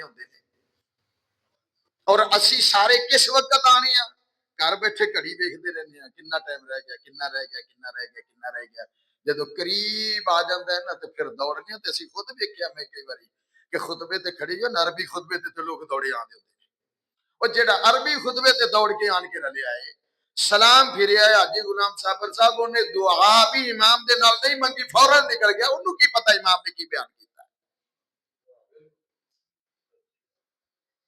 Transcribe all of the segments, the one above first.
ہوندے نے اور اسی سارے کس وقت آنے ہیں گھر بیٹھے گھڑی دیکھتے رہنے ہیں کنا ٹائم رہ گیا کنا رہ گیا کنا رہ گیا کنا رہ گیا جدو قریب آ جاتا ہے نا تو پھر دوڑنے ہیں تو اسی خود دیکھیا میں کئی باری کہ خطبے تے کھڑی ہو عربی خطبے تے لوگ دوڑے آنے ہوتے اور جیڑا عربی خطبے تے دوڑ کے آن کے رلے آئے سلام پھر آیا حاجی غلام صابر صاحب انہیں دعا بھی امام دے نال نہیں منگی فوراً نکل گیا انہوں کی پتہ امام نے کی بیان کیتا ہے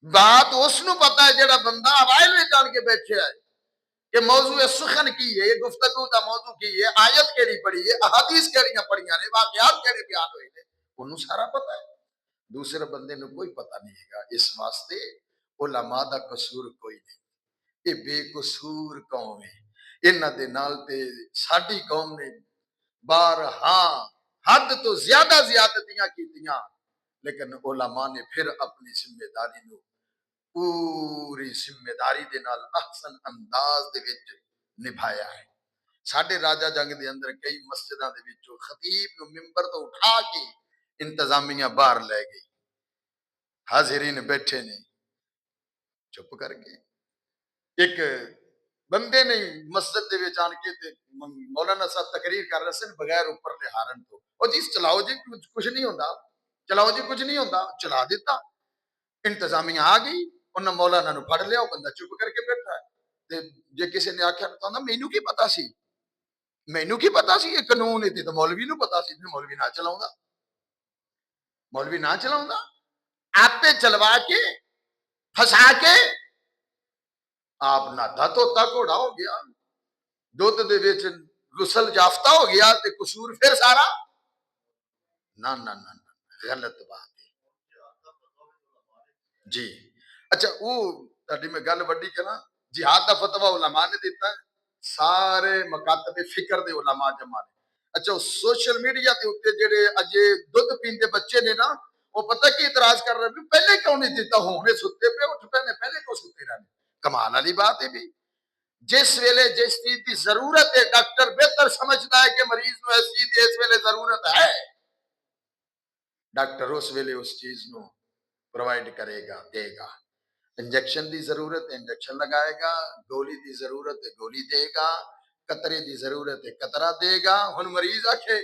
بات اس نو پتہ ہے جیڑا بندہ اوائل میں جان کے بیٹھے آئے کہ موضوع سخن کی ہے یہ گفتگو کا موضوع کی ہے آیت کیڑی پڑھی ہے احادیث کیڑیاں پڑھیاں نے واقعات کیڑے بیان ہوئے نے انہوں سارا پتہ ہے دوسرے بندے نو کوئی پتہ نہیں ہے گا اس واسطے علماء دا قصور کوئی نہیں یہ بے قصور قوم ہے انہاں دے نال تے ساڈی قوم نے بارہا حد تو زیادہ زیادتیاں کیتیاں لیکن علماء نے پھر اپنی ذمہ داری نو پوری ذمہ داری دے نال احسن انداز دے وچ نبھایا ہے ساڈے راجا جنگ دے اندر کئی مسجداں دے وچوں خطیب نو منبر تو اٹھا کے انتظامیہ باہر لے گئی حاضرین بیٹھے نے چپ کر کے ایک بندے نے مسجد دے وچ آن کے تے مولانا صاحب تقریر کر رہے سن بغیر اوپر لے ہارن تو او جی چلاؤ جی کچھ نہیں ہوندا چلاؤ جی کچھ نہیں ہوندا چلا دیتا انتظامیہ آ گئی انہاں مولانا نو پھڑ لیا وہ بندہ چپ کر کے بیٹھا ہے تے جے کسی نے آکھیا تو مینوں کی پتہ سی مینوں کی پتہ سی یہ قانون ہے تے مولوی نو پتہ سی مولوی نہ چلاوندا مولوی نہ چلاوندا آپ پہ چلوا کے پھنسا کے آپ ناتا تو گھوڑا ہو گیا دودھ دے وچ غسل یافتہ ہو گیا تے قصور پھر سارا نہ غلط بات ہے جی اچھا وہ تہاڈی میں گل وڈی کراں جہاد دا فتوی علماء نے دیتا ہے سارے مکاتب فکر دے علماء جمع نے اچھا سوشل میڈیا تے اوتے جڑے اجے دودھ پیندے بچے نے نا وہ پتہ کی اعتراض کر رہے ہیں پہلے کیوں نہیں دیتا ہونے ستے پہ اٹھ پہ پہلے کیوں ستے رہنے کمال والی بات ہے بھی جس ویلے جس چیز کی ضرورت ہے ڈاکٹر بہتر سمجھتا ہے کہ مریض نو اس چیز دی اس ویلے ضرورت ہے ڈاکٹر اس ویلے اس چیز نو پرووائڈ کرے گا دے گا انجیکشن دی ضرورت ہے انجیکشن لگائے گا گولی دی ضرورت ہے گولی دے گا قطرے دی ضرورت ہے قطرہ دے گا ہن مریض آکھے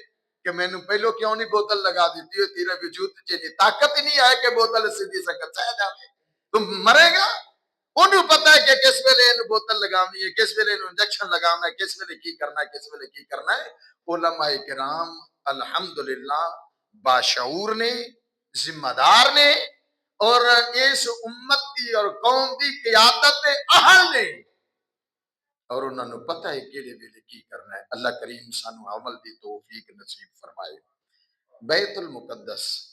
کہ میں نے پہلو کیوں نہیں بوتل لگا دیتی ہے تیرے وجود چ طاقت ہی نہیں ہے کہ بوتل سیدھی سکت سہ جائے تم مرے گا انہوں پتہ ہے کہ کس ویلے انہوں بوتل لگانی ہے کس ویلے انہوں انجیکشن لگانا ہے کس ویلے کی کرنا ہے کس ویلے کی کرنا ہے علماء کرام الحمدللہ باشعور نے ذمہ دار نے اور اس امت کی اور قوم کی قیادت اہل نے اور انہوں نے پتہ ہے کیڑے ویلے کی کرنا ہے اللہ کریم سانو عمل دی توفیق نصیب فرمائے بیت المقدس